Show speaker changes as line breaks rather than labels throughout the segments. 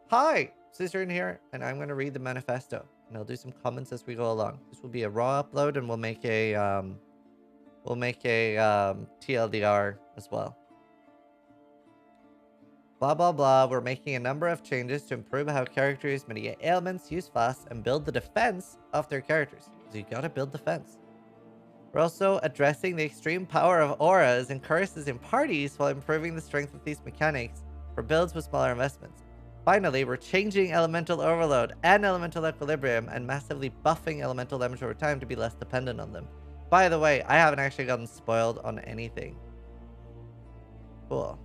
Hi, Zizaran here, and I'm going to read the manifesto, and I'll do some comments as we go along. This will be a raw upload, and we'll make a TLDR as well. Blah blah blah. We're making a number of changes to improve how characters mitigate ailments, use flasks, and build the defense of their characters. So you gotta build defense. We're also addressing the extreme power of auras and curses in parties while improving the strength of these mechanics for builds with smaller investments. Finally, we're changing Elemental Overload and Elemental Equilibrium and massively buffing elemental damage over time to be less dependent on them. By the way, I haven't actually gotten spoiled on anything. Cool.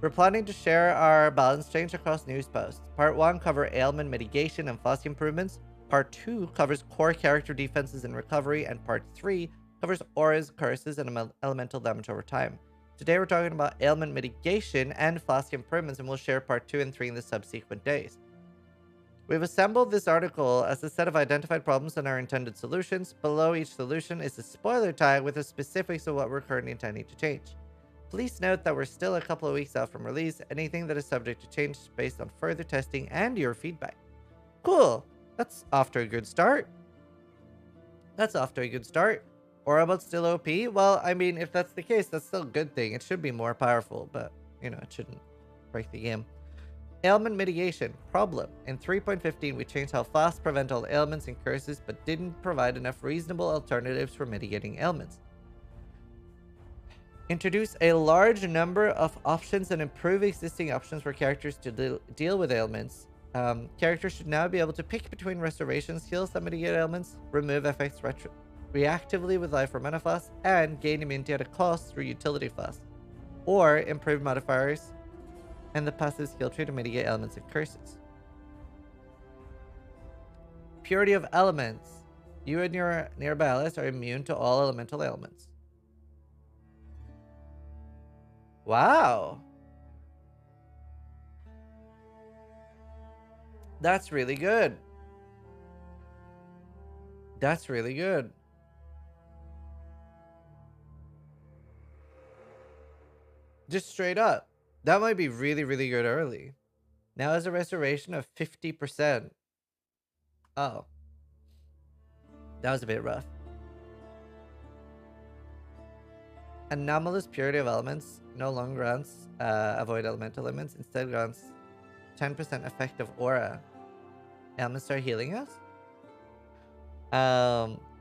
We're planning to share our balance change across news posts. Part 1 covers ailment mitigation and flask improvements. Part 2 covers core character defenses and recovery. And Part 3 covers auras, curses, and elemental damage over time. Today we're talking about ailment mitigation and flask improvements, and we'll share Part 2 and 3 in the subsequent days. We've assembled this article as a set of identified problems and our intended solutions. Below each solution is a spoiler tag with the specifics of what we're currently intending to change. Please note that we're still a couple of weeks out from release. Anything that is subject to change is based on further testing and your feedback. Cool. That's off to a good start. Aurabolt's still OP? Well, I mean, if that's the case, that's still a good thing. It should be more powerful, but, you know, it shouldn't break the game. Ailment mitigation. Problem. In 3.15, we changed how flasks prevent all ailments and curses, but didn't provide enough reasonable alternatives for mitigating ailments. Introduce a large number of options and improve existing options for characters to deal with ailments. Characters should now be able to pick between restoration skills that mitigate ailments, remove effects reactively with life or mana flasks, and gain immunity at a cost through utility flasks, or improve modifiers and the passive skill tree to mitigate ailments and curses. Purity of elements. You and your nearby allies are immune to all elemental ailments. Wow. That's really good. That's really good. Just straight up. That might be really, really good early. Now is a restoration of 50%. Oh. That was a bit rough. Anomalous purity of elements no longer grants avoid elemental elements. Instead grants 10% effect of aura. Ailments start healing us?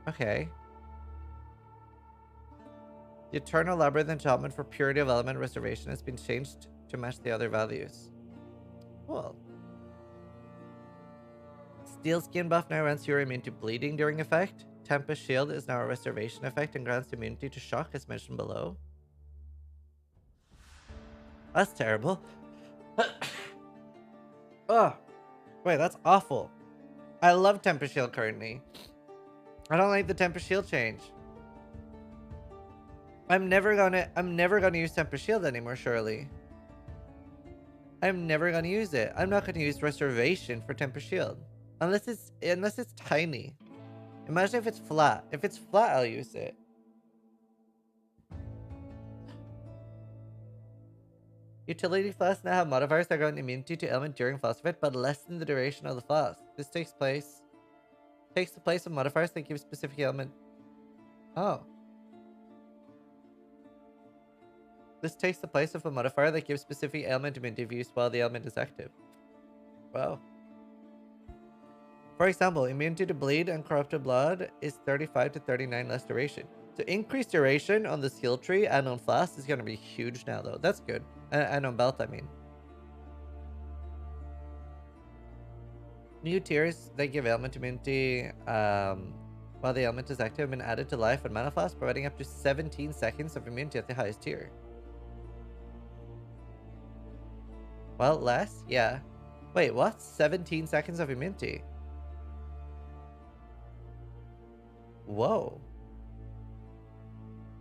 Okay. The Eternal Labyrinth enchantment for purity of element restoration has been changed to match the other values. Cool. Steel skin buff now grants you immune to bleeding during effect. Tempest shield is now a restoration effect and grants immunity to shock as mentioned below. That's terrible. Oh, wait, that's awful. I love Tempest shield currently. I don't like the Tempest shield change. I'm never gonna use Tempest shield anymore, surely. I'm never gonna use it. I'm not gonna use restoration for Tempest shield. Unless it's tiny. Imagine if it's flat. If it's flat, I'll use it. Utility flasks now have modifiers that grant immunity to ailment during flask effect, but lessen the duration of the flask. This takes the place of modifiers that give specific ailment. Oh. This takes the place of a modifier that gives specific ailment immunity if used while the ailment is active. Wow. For example, immunity to bleed and corrupted blood is 35 to 39 less duration. So increased duration on the skill tree and on flask is going to be huge now, though. That's good. And on belt, I mean. New tiers that give ailment immunity while the ailment is active have been added to life and mana flask, providing up to 17 seconds of immunity at the highest tier. Well, less? Yeah. Wait, what? 17 seconds of immunity? Whoa.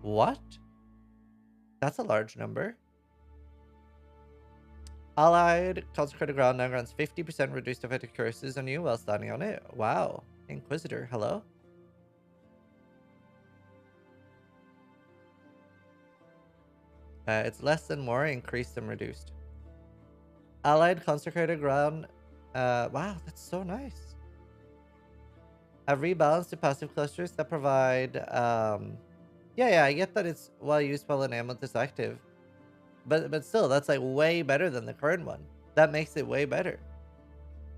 What? That's a large number. Allied consecrated ground now grants 50% reduced effective curses on you while standing on it. Wow. Inquisitor, hello? It's less than more, increased and reduced. Allied consecrated ground. Wow, that's so nice. Have rebalanced to passive clusters that provide. Yeah, I get that it's while used while an ailment is active, but still, that's like way better than the current one. That makes it way better.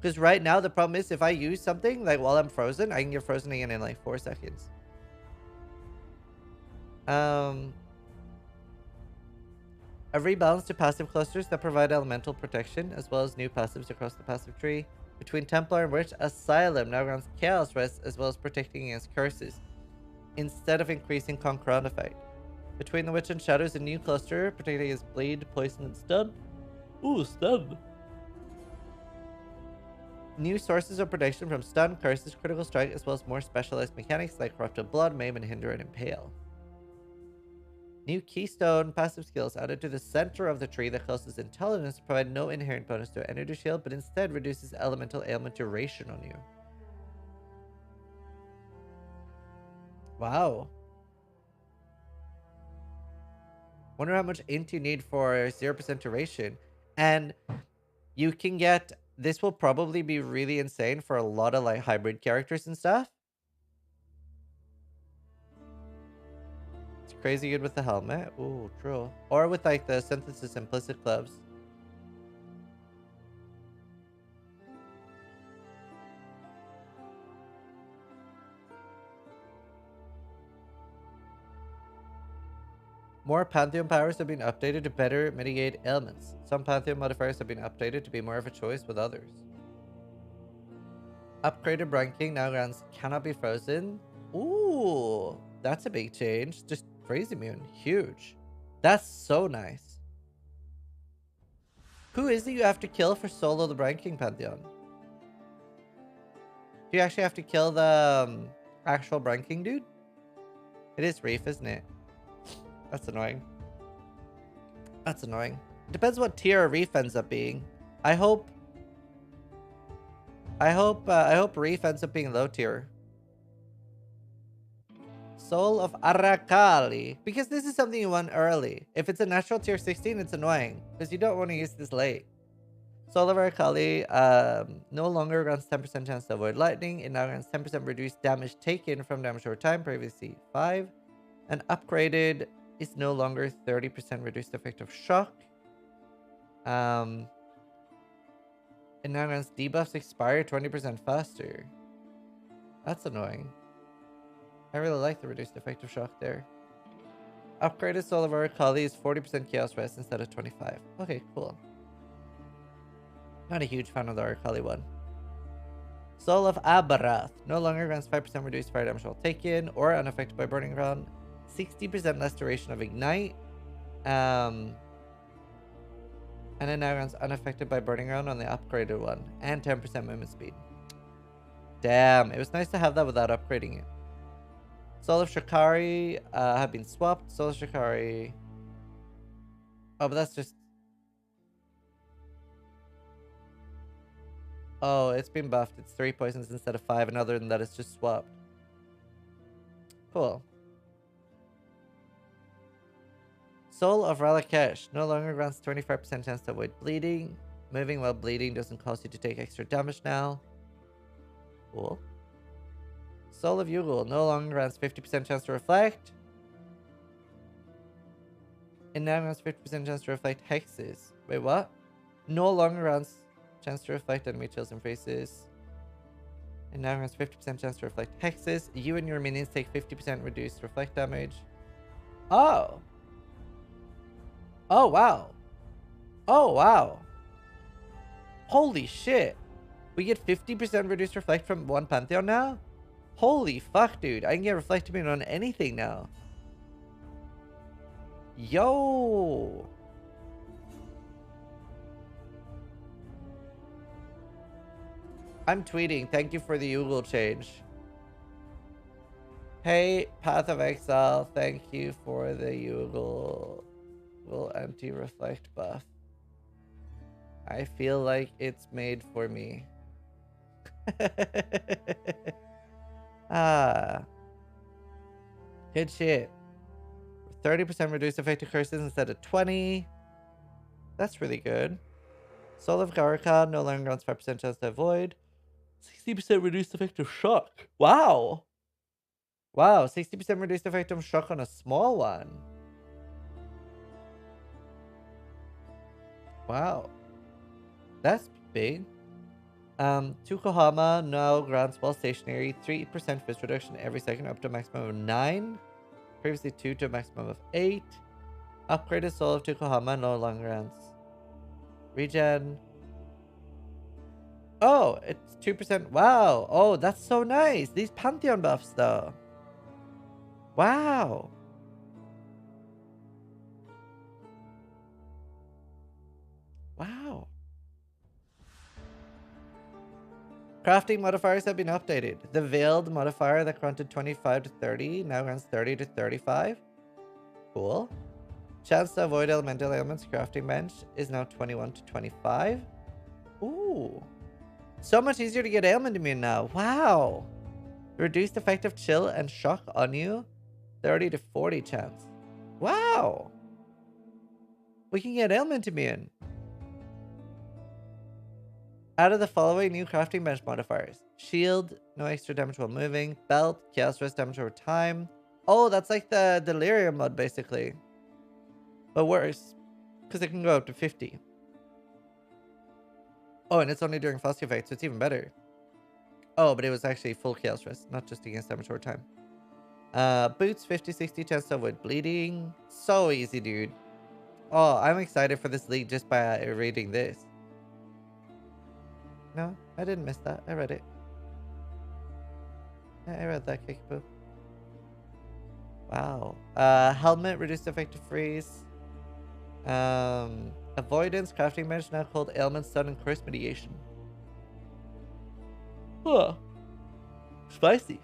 Because right now the problem is if I use something like while I'm frozen, I can get frozen again in like 4 seconds. I've rebalanced to passive clusters that provide elemental protection, as well as new passives across the passive tree. Between Templar and Witch, Asylum now grants Chaos Rest, as well as protecting against curses, instead of increasing Concurrent effect. Between the Witch and Shadows, a new cluster, protecting against Bleed, Poison, and Stun. Ooh, Stun! New sources of protection from Stun, Curses, Critical Strike, as well as more specialized mechanics like Corrupted Blood, Maim, and Hinder and Impale. New Keystone passive skills added to the center of the tree that causes intelligence provide no inherent bonus to energy shield, but instead reduces elemental ailment duration on you. Wow. Wonder how much int you need for 0% duration. And you can get... This will probably be really insane for a lot of like hybrid characters and stuff. It's crazy good with the helmet. Ooh, true. Or with like the synthesis implicit gloves. More Pantheon powers have been updated to better mitigate ailments. Some Pantheon modifiers have been updated to be more of a choice with others. Upgraded ranking now grants cannot be frozen. Ooh, that's a big change. Just Freeze immune. Huge. That's so nice. Who is it you have to kill for solo the ranking Pantheon? Do you actually have to kill the actual ranking dude? It is Reef, isn't it? That's annoying. That's annoying. It depends what tier Reef ends up being. I hope Reef ends up being low tier. Soul of Arakali. Because this is something you want early. If it's a natural tier 16, it's annoying. Because you don't want to use this late. Soul of Arakali no longer grants 10% chance to avoid lightning. It now grants 10% reduced damage taken from damage over time, previously 5. And upgraded is no longer 30% reduced effect of shock. It now grants debuffs expire 20% faster. That's annoying. I really like the reduced effect of shock there. Upgraded Soul of Arakali is 40% Chaos Rest instead of 25. Okay, cool. Not a huge fan of the Arakali one. Soul of Abarath no longer grants 5% reduced fire damage while taken or unaffected by burning ground. 60% less duration of ignite. And it now grants unaffected by burning ground on the upgraded one. And 10% movement speed. Damn, it was nice to have that without upgrading it. Soul of Shikari have been swapped. Soul of Shikari. Oh, but that's just... Oh, it's been buffed. It's 3 poisons instead of 5. And other than that, it's just swapped. Cool. Soul of Ralakesh no longer grants 25% chance to avoid bleeding. Moving while bleeding doesn't cause you to take extra damage now. Cool. Soul of Yugul no longer grants 50% chance to reflect. It now grants 50% chance to reflect hexes. Wait, what? No longer grants chance to reflect enemy chills and freezes. It now grants 50% chance to reflect hexes. You and your minions take 50% reduced reflect damage. Oh! Oh, wow. Oh, wow. Holy shit. We get 50% reduced reflect from one Pantheon now? Holy fuck, dude. I can get reflect immune on anything now. Yo. I'm tweeting. Thank you for the Google change. Hey, Path of Exile. Thank you for the Google anti-reflect buff. I feel like it's made for me. Ah. Good shit. 30% reduced effective curses instead of 20. That's really good. Soul of Garika no longer grants 5% chance to avoid. 60% reduced effect of shock. Wow. Wow, 60% reduced effect of shock on a small one. Wow. That's big. Tukohama now grants while stationary 3% fist reduction every second up to a maximum of 9. Previously 2 to a maximum of 8. Upgraded Soul of Tukohama no longer grants regen. Oh, it's 2%. Wow. Oh, that's so nice. These Pantheon buffs, though. Wow. Wow. Crafting modifiers have been updated. The Veiled modifier that granted 25 to 30 now grants 30 to 35. Cool. Chance to avoid elemental ailments crafting bench is now 21 to 25. Ooh. So much easier to get ailment immune now. Wow. Reduced effective chill and shock on you. 30 to 40 chance. Wow. We can get ailment immune. Out of the following new crafting bench modifiers. Shield, no extra damage while moving. Belt, chaos rest damage over time. Oh, that's like the delirium mod basically. But worse. Because it can go up to 50. Oh, and it's only during fast effects, so it's even better. Oh, but it was actually full chaos rest, not just against damage over time. Boots, 50-60 chance to avoid bleeding. So easy, dude. Oh, I'm excited for this league just by reading this. No, I didn't miss that. I read it. I read that, Kickapoo. Wow. Helmet, reduced effective freeze. Avoidance, crafting bench now called Ailment, Stun, and Curse Mitigation. Huh. Spicy.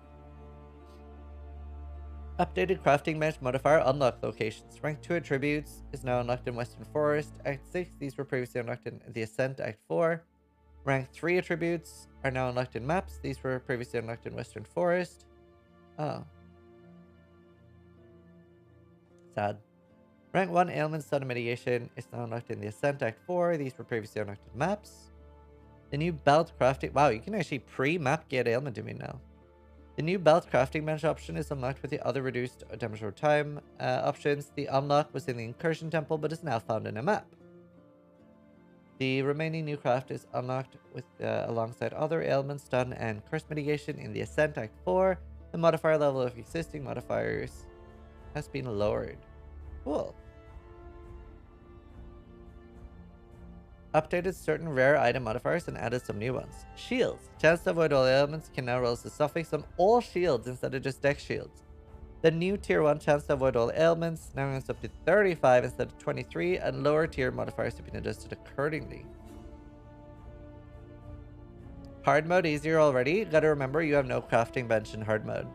Updated crafting bench modifier unlock locations. Rank 2 attributes is now unlocked in Western Forest. Act 6, these were previously unlocked in the Ascent, Act 4. Rank 3 attributes are now unlocked in maps. These were previously unlocked in Western Forest. Oh. Sad. Rank 1 ailment stun and mitigation is now unlocked in the Ascent Act 4. These were previously unlocked in maps. The new belt crafting... Wow, you can actually pre-map get ailment immune now. The new belt crafting bench option is unlocked with the other reduced damage over time options. The unlock was in the Incursion Temple, but is now found in a map. The remaining new craft is unlocked with alongside other ailments, stun, and curse mitigation in the Ascent Act 4. The modifier level of existing modifiers has been lowered. Cool. Updated certain rare item modifiers and added some new ones. Shields. Chance to avoid all ailments can now roll as a suffix on all shields instead of just deck shields. The new tier 1 chance to avoid all ailments now goes up to 35 instead of 23, and lower tier modifiers have been adjusted accordingly. Hard mode easier already. Gotta remember you have no crafting bench in hard mode.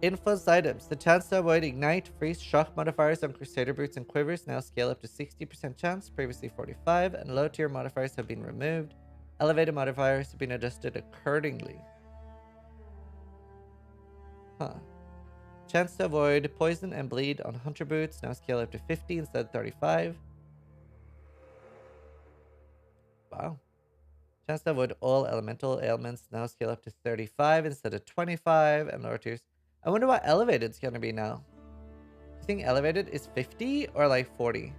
Influenced items. The chance to avoid ignite, freeze, shock modifiers on Crusader boots and quivers now scale up to 60% chance, previously 45, and low tier modifiers have been removed. Elevated modifiers have been adjusted accordingly. Huh. Chance to avoid poison and bleed on hunter boots now scale up to 50 instead of 35. Wow. Chance to avoid all elemental ailments now scale up to 35 instead of 25, and lower tiers. I wonder what elevated is going to be now. You think elevated is 50 or like 40?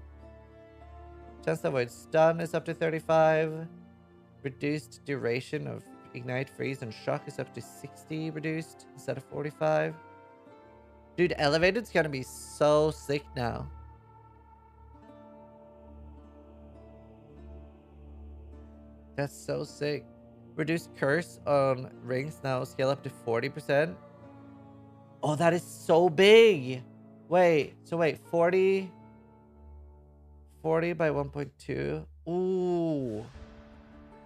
Chance to avoid stun is up to 35. Reduced duration of ignite, freeze, and shock is up to 60 reduced instead of 45. Dude, elevated's going to be so sick now. That's so sick. Reduced curse on rings now scale up to 40%. Oh, that is so big. Wait, so wait, 40 by 1.2. Ooh.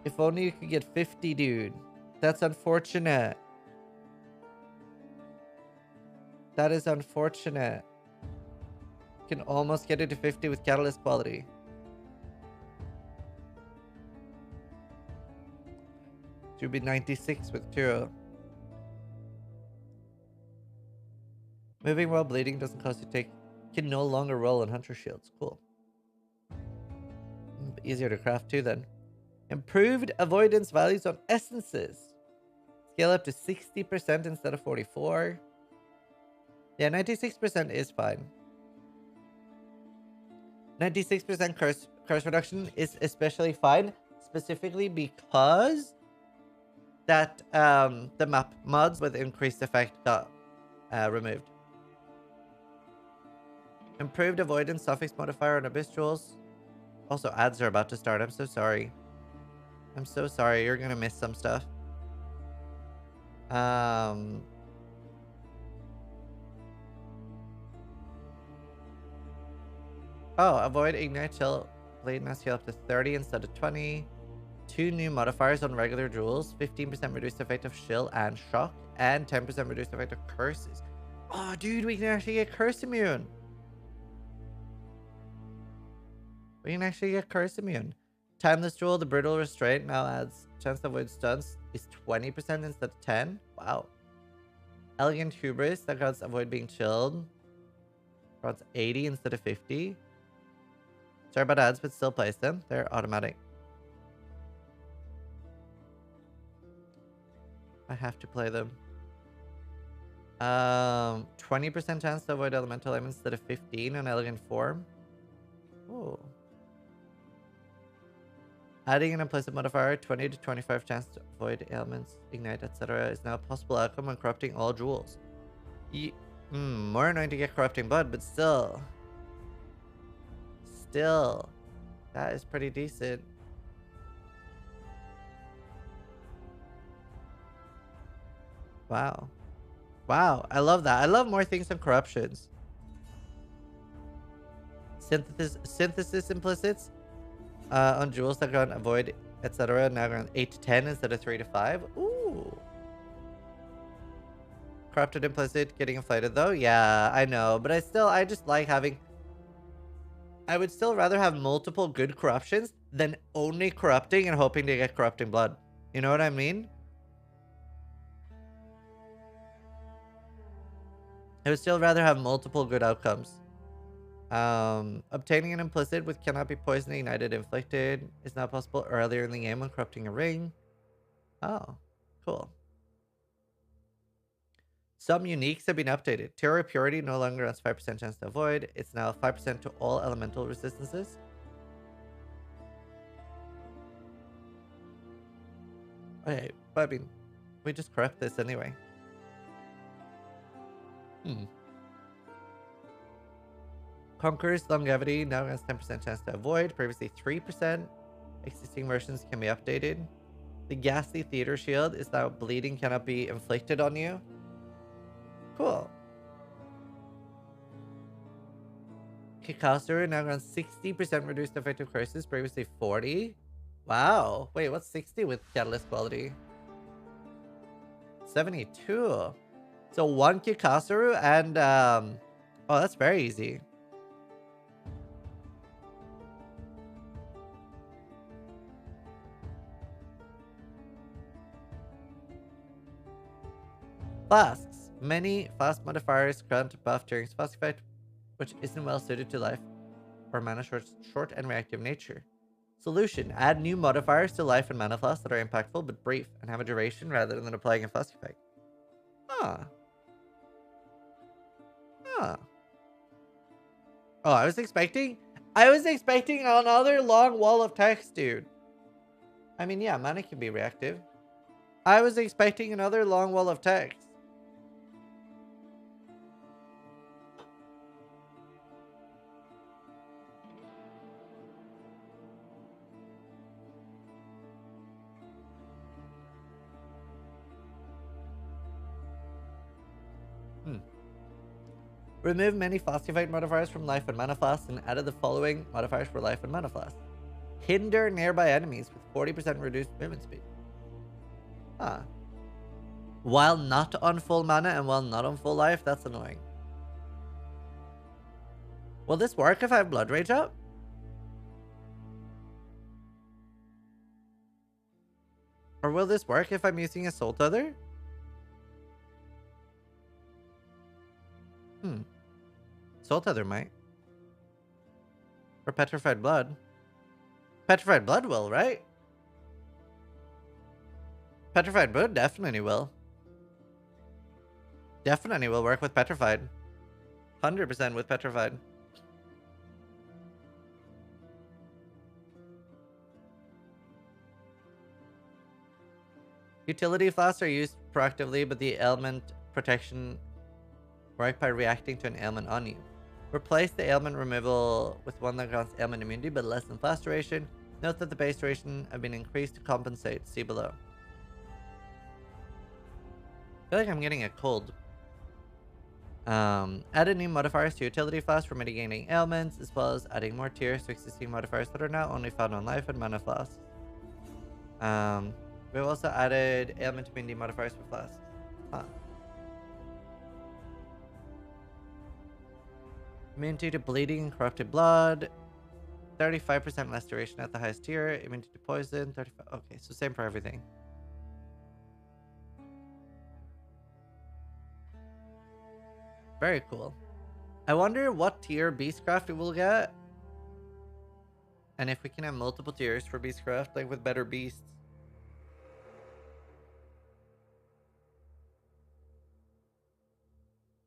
If only you could get 50, dude. That's unfortunate. That is unfortunate. You can almost get it to 50 with catalyst quality. Should be 96 with Turo. Moving while bleeding doesn't cause you to take... Can no longer roll on hunter shields. Cool. easier to craft too then. Improved avoidance values on essences. Scale up to 60% instead of 44. Yeah, 96% is fine. 96% curse reduction is especially fine, specifically because that the map mods with increased effect got removed. Improved avoidance suffix modifier on abyss jewels. Also, ads are about to start. I'm so sorry. I'm so sorry. You're gonna miss some stuff. Oh, avoid ignite till blade mass heal up to 30 instead of 20. 2 new modifiers on regular jewels. 15% reduced effect of shield and shock. And 10% reduced effect of curses. Oh, dude, we can actually get curse immune. We can actually get curse immune. Timeless jewel, the brutal restraint now adds chance to avoid stuns is 20% instead of 10. Wow. Elegant hubris that grants avoid being chilled. Grants 80 instead of 50. Sorry about ads, but still place them. They're automatic. I have to play them. 20% chance to avoid elemental ailments instead of 15 on elegant form. Oh. Adding an implicit modifier, 20 to 25 chance to avoid ailments, ignite, etc. is now a possible outcome when corrupting all jewels. More annoying to get corrupting blood, but still. Still. That is pretty decent. Wow. Wow, I love that. I love more things than corruptions. Synthesis implicits on jewels that can avoid, etc. Now around 8 to 10 instead of 3 to 5. Ooh. Corrupted implicit getting inflated though. Yeah, I know. But I just like having... I would still rather have multiple good corruptions than only corrupting and hoping to get corrupting blood. You know what I mean? I would still rather have multiple good outcomes. Obtaining an implicit with cannot be poisoned, ignited, inflicted is not possible earlier in the game when corrupting a ring. Oh, cool. Some uniques have been updated. Terror Purity no longer has 5% chance to avoid. It's now 5% to all elemental resistances. Okay, but I mean, we just corrupt this anyway. Conqueror's Longevity now has 10% chance to avoid. Previously 3%. Existing versions can be updated. The Ghastly Theater Shield is now bleeding cannot be inflicted on you. Cool. Kikasaru now grants 60% reduced effective curses, previously 40. Wow. Wait, what's 60 with Catalyst quality? 72. So 1 Kikasaru and oh, that's very easy. Flasks. Many fast modifiers grant a buff during fast effect, which isn't well suited to life or mana short and reactive nature. Solution. Add new modifiers to life and mana flasks that are impactful but brief and have a duration rather than applying a fast effect. Huh. Huh. Oh, I was expecting another long wall of text, dude. I mean, yeah, mana can be reactive. I was expecting another long wall of text. Remove many Phosphate modifiers from life and mana flasks and added the following modifiers for life and mana flasks. Hinder nearby enemies with 40% reduced movement speed. Huh. While not on full mana and while not on full life, that's annoying. Will this work if I have Blood Rage up? Or will this work if I'm using a Soul Tether? Soul Tether might. Or Petrified Blood. Petrified Blood will, right? Petrified Blood definitely will. Definitely will work with Petrified. 100% with Petrified. Utility Flasks are used proactively, but the ailment protection work by reacting to an ailment on you. Replace the ailment removal with one that grants ailment immunity but less than flask duration. Note that the base duration have been increased to compensate. See below. I feel like I'm getting a cold. Add a new modifiers to utility flask for mitigating ailments, as well as adding more tiers to existing modifiers that are now only found on life and mana flasks. We've also added ailment immunity modifiers for flasks. Huh. Immunity to bleeding and corrupted blood. 35% less duration at the highest tier. Immunity to poison. 35. Okay, so same for everything. Very cool. I wonder what tier Beastcraft it will get. And if we can have multiple tiers for Beastcraft, like with better beasts.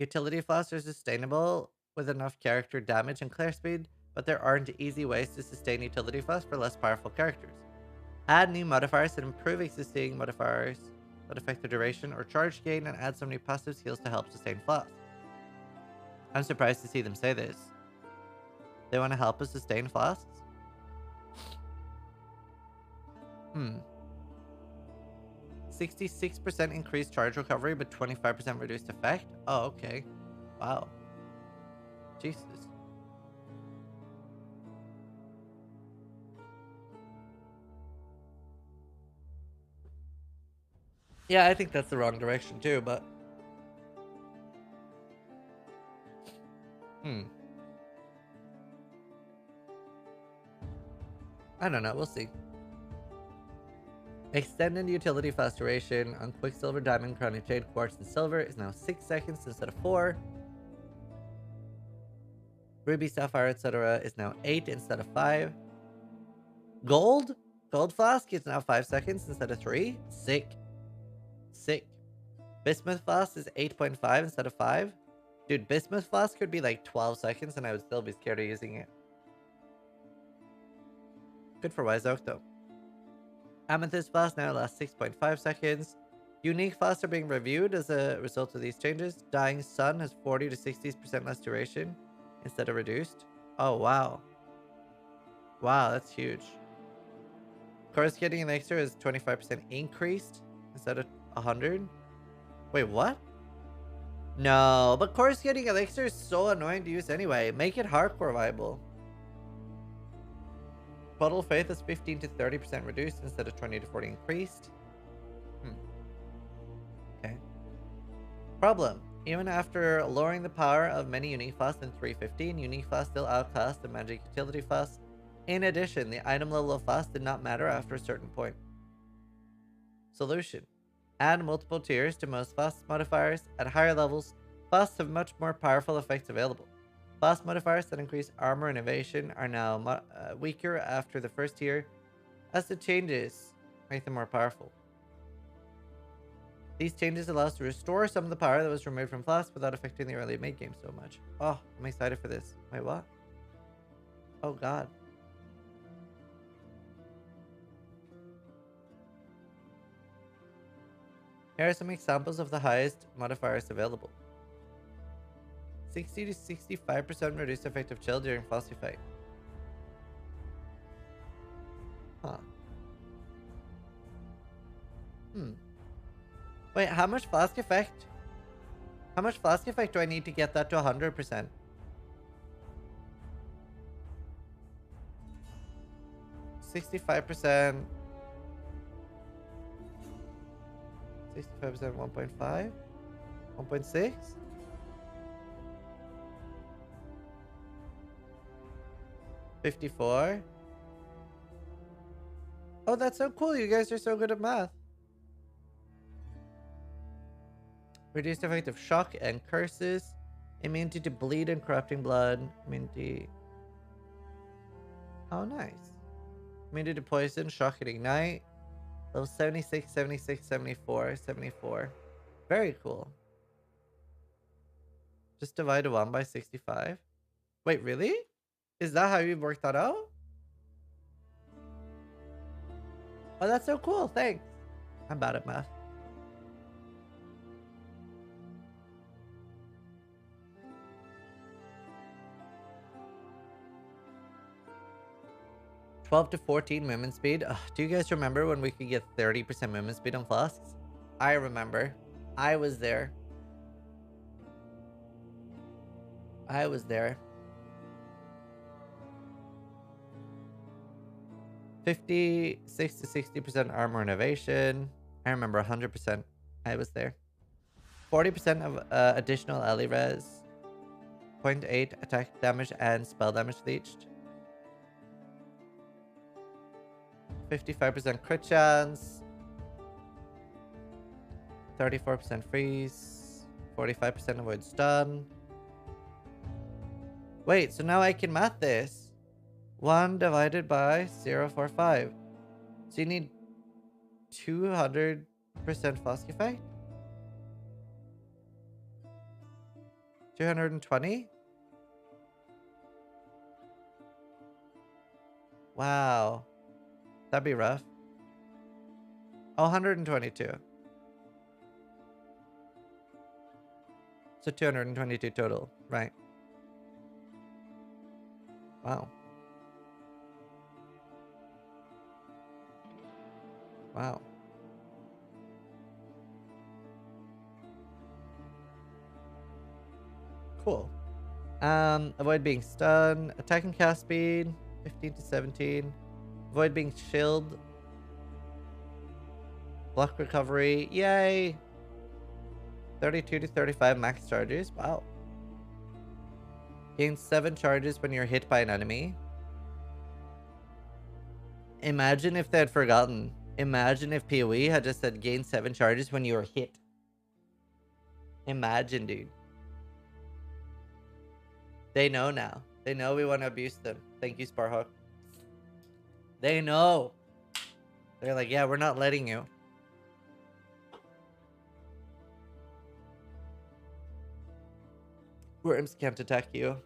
Utility flasks are sustainable with enough character damage and clear speed, but there aren't easy ways to sustain utility flasks for less powerful characters. Add new modifiers that improve existing modifiers that affect the duration or charge gain, and add some new passive skills to help sustain flasks. I'm surprised to see them say this. They want to help us sustain flasks? 66% increased charge recovery, but 25% reduced effect? Oh, okay. Wow. Jesus. Yeah, I think that's the wrong direction too, but... I don't know, we'll see. Extended utility flask duration on Quicksilver, Diamond, Crowning Jade, Quartz, and Silver is now 6 seconds instead of 4. Ruby, Sapphire, etc. is now 8 instead of 5. Gold? Gold Flask is now 5 seconds instead of 3. Sick. Sick. Bismuth Flask is 8.5 instead of 5. Dude, Bismuth Flask could be like 12 seconds and I would still be scared of using it. Good for Wise Oak though. Amethyst Flask now lasts 6.5 seconds. Unique Flasks are being reviewed as a result of these changes. Dying Sun has 40 to 60% less duration instead of reduced. Oh, wow. Wow, that's huge. Coruscating Elixir is 25% increased instead of 100. Wait, what? No, but Coruscating Elixir is so annoying to use anyway. Make it hardcore viable. Bottle of Faith is 15 to 30% reduced instead of 20 to 40 increased. Okay. Problem. Even after lowering the power of many unique flasks in 3.15, unique flasks still outclass the magic utility flasks. In addition, the item level of flasks did not matter after a certain point. Solution. Add multiple tiers to most flask modifiers. At higher levels, flasks have much more powerful effects available. Flask modifiers that increase armor and evasion are now weaker after the first tier, as the changes make them more powerful. These changes allow us to restore some of the power that was removed from flasks without affecting the early mid game so much. Oh, I'm excited for this. Wait, what? Oh god. Here are some examples of the highest modifiers available. 60 to 65% reduced effective chill during Flossie fight. Huh. Wait, how much flask effect? How much flask effect do I need to get that to 100%? $65%. 65%, 1.5? 1.6? $54? Oh, that's so cool. You guys are so good at math. Reduced effect of shock and curses. Immunity to bleed and corrupting blood. Immunity. Oh, nice. Immunity to poison, shock and ignite. Level 76, 76, 74, 74. Very cool. Just divide 1 by 65. Wait, really? Is that how you worked that out? Oh, that's so cool. Thanks. I'm bad at math. $12 to 14 movement speed. Ugh, do you guys remember when we could get 30% movement speed on Flasks? I remember. I was there. I was there. 56 to 60% armor innovation. I remember 100%. I was there. 40% of additional ally res. 0.8 attack damage and spell damage leached. 55% crit chance. 34% freeze. 45% avoid stun. Wait, so now I can math this. 1 divided by 0.45. So you need 200% Flask effect? 220? Wow. That'd be rough. Oh, 122. So 222 total, right? Wow. Wow. Cool. Avoid being stunned. Attack and cast speed, 15 to 17. Avoid being shielded. Block recovery, yay! 32 to 35 max charges, wow. Gain 7 charges when you're hit by an enemy. Imagine if they had forgotten. Imagine if PoE had just said gain 7 charges when you were hit. Imagine, dude. They know now. They know we want to abuse them. Thank you, Sparhawk. They know. They're like, yeah, we're not letting you. Worms can't attack you.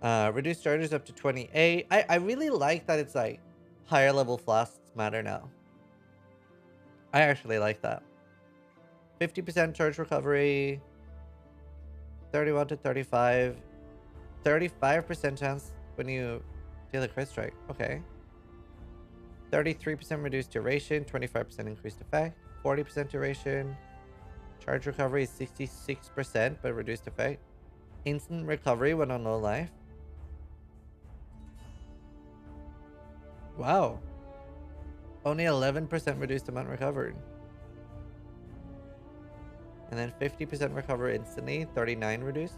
Reduce charges up to 28. I really like that it's like higher level flasks matter now. I actually like that. 50% charge recovery. 31 to 35. 35% chance when you deal a crit strike. Okay. 33% reduced duration. 25% increased effect. 40% duration. Charge recovery is 66%, but reduced effect. Instant recovery when on low life. Wow. Only 11% reduced amount recovered. And then 50% recover instantly. 39 reduced.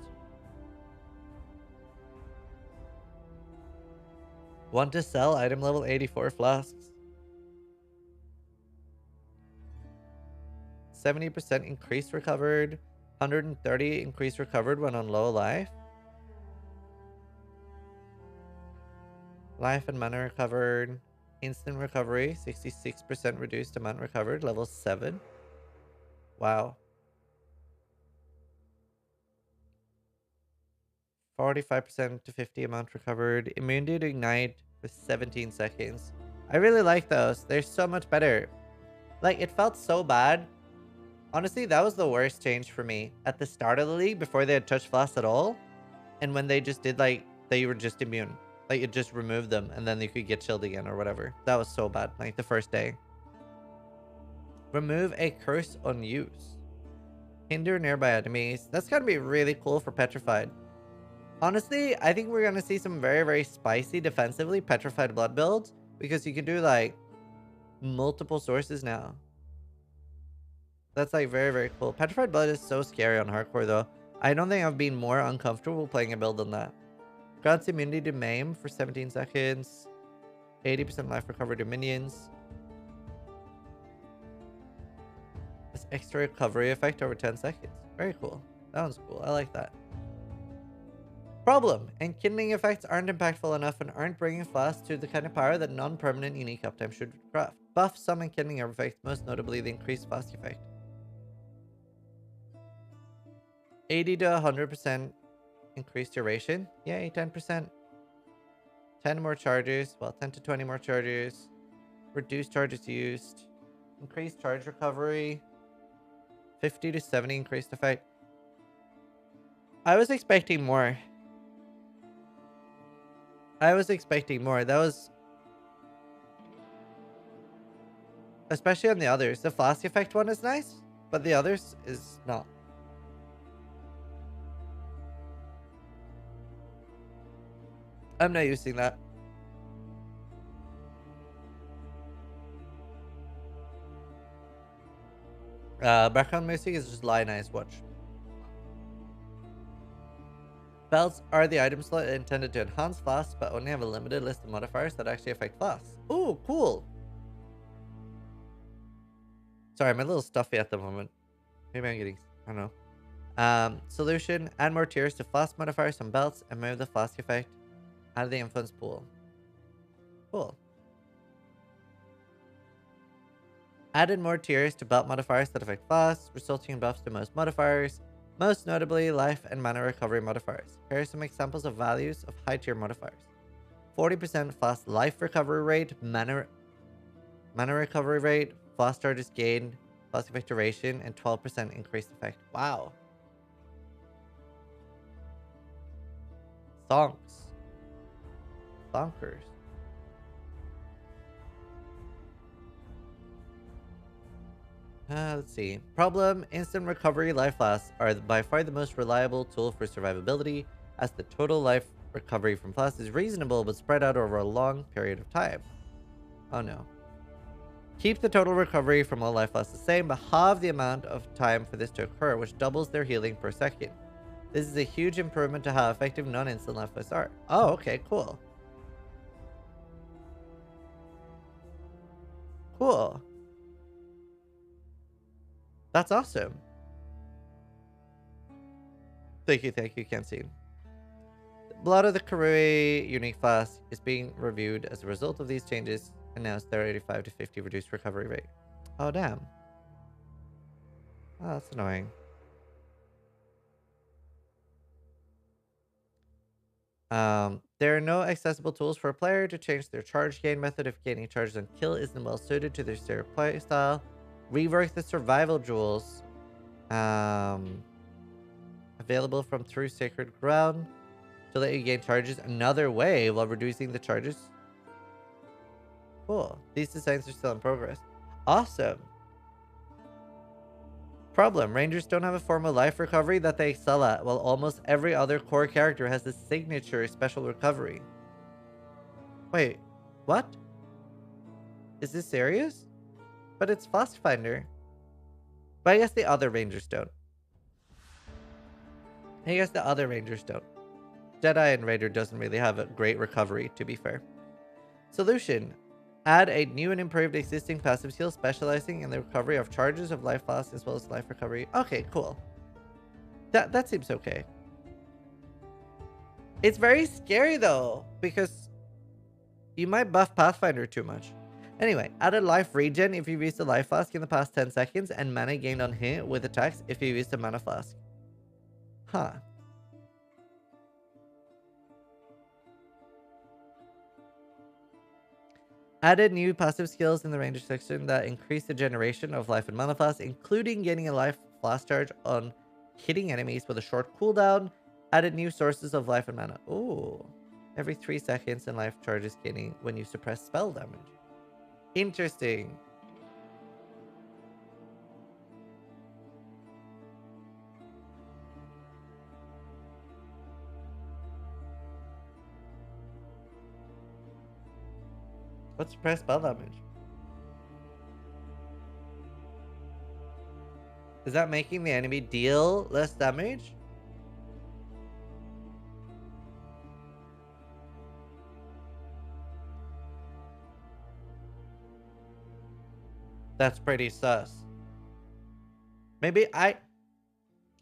Want to sell item level 84 flasks. 70% increased recovered. 130 increased recovered when on low life. Life and mana recovered. Instant recovery. 66% reduced amount recovered. Level 7. Wow. 45% to 50 amount recovered. Immunity to ignite for 17 seconds. I really like those. They're so much better. Like, it felt so bad. Honestly, that was the worst change for me. At the start of the league, before they had touched Flask at all. And when they just did, like, they were just immune. Like, it just removed them, and then you could get chilled again or whatever. That was so bad. Like, the first day. Remove a curse on use. Hinder nearby enemies. That's gonna be really cool for Petrified. Honestly, I think we're gonna see some very, very spicy defensively Petrified Blood builds. Because you can do, like, multiple sources now. That's, like, very, very cool. Petrified Blood is so scary on hardcore, though. I don't think I've been more uncomfortable playing a build than that. Grants immunity to maim for 17 seconds. 80% life recovery to minions. This extra recovery effect over 10 seconds. Very cool. That one's cool. I like that. Problem. Enkindling effects aren't impactful enough and aren't bringing Flasks to the kind of power that non-permanent unique uptime should craft. Buff some enkindling effects, most notably the increased Flask effect. 80 to 100% increased duration. Yay, 10%. 10 more charges. Well, 10 to 20 more charges. Reduced charges used. Increased charge recovery. 50 to 70 increased effect. I was expecting more. That was... Especially on the others. The Flask effect one is nice, but the others is not. I'm not using that. Background music is just lionized. Watch. Belts are the item slot intended to enhance Flasks, but only have a limited list of modifiers that actually affect Flasks. Ooh, cool. Sorry, I'm a little stuffy at the moment. Maybe I'm getting... I don't know. Solution. Add more tiers to Flask modifiers on belts and move the Flask effect out of the influence pool. Cool. Added more tiers to belt modifiers that affect Flasks, resulting in buffs to most modifiers, most notably life and mana recovery modifiers. Here are some examples of values of high tier modifiers. 40% Flask life recovery rate, mana recovery rate, Flask charges gained, Flask effect duration, and 12% increased effect. Wow. Thonks. Thonkers. Let's see. Problem. Instant recovery life Flasks are by far the most reliable tool for survivability, as the total life recovery from Flasks is reasonable but spread out over a long period of time. Oh no. Keep the total recovery from all life Flasks the same, but halve the amount of time for this to occur, which doubles their healing per second. This is a huge improvement to how effective non-instant life Flasks are. Oh, okay, cool. Cool. That's awesome. Thank you, Kensine. Blood of the Karui unique Flask is being reviewed as a result of these changes. Announced 35 to 50 reduced recovery rate. Oh, damn. Oh, that's annoying. There are no accessible tools for a player to change their charge gain method if gaining charges on kill isn't well suited to their play style. Rework the survival jewels. Available from Through Sacred Ground to let you gain charges another way while reducing the charges. Cool. These designs are still in progress. Awesome. Problem. Rangers don't have a formal life recovery that they excel at, while almost every other core character has a signature special recovery. Wait. What? Is this serious? But it's Flask Finder. But I guess the other Rangers don't. Jedi and Raider doesn't really have a great recovery, to be fair. Solution. Add a new and improved existing passive skill specializing in the recovery of charges of life loss as well as life recovery. Okay, cool. That seems okay. It's very scary though, because you might buff Pathfinder too much. Anyway, added life regen if you've used a life flask in the past 10 seconds and mana gained on hit with attacks if you've used a mana flask. Huh. Added new passive skills in the ranger section that increase the generation of life and mana flasks, including getting a life flask charge on hitting enemies with a short cooldown. Added new sources of life and mana. Ooh. Every 3 seconds and life charges gaining when you suppress spell damage. Interesting. What's suppress spell damage? Is that making the enemy deal less damage? That's pretty sus. Maybe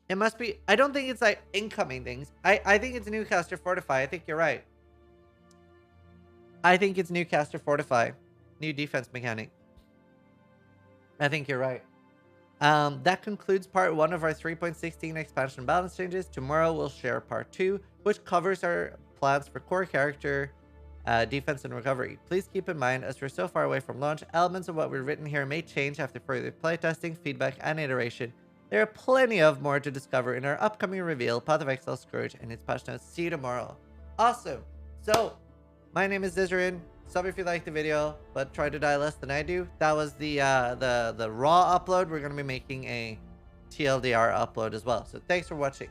It must be. I don't think it's like incoming things. I think it's Newcaster Fortify. I think you're right. I think it's Newcaster Fortify. New defense mechanic. I think you're right. That concludes part 1 of our 3.16 expansion balance changes. Tomorrow we'll share part 2, which covers our plans for core character, defense, and recovery. Please keep in mind, as we're so far away from launch, elements of what we've written here may change after further playtesting, feedback, and iteration. There are plenty of more to discover in our upcoming reveal, Path of Exile, Scourge, and its patch notes. See you tomorrow. Awesome. So, my name is Zizaran. Stop if you liked the video, but try to die less than I do. That was the raw upload. We're going to be making a TLDR upload as well. So thanks for watching.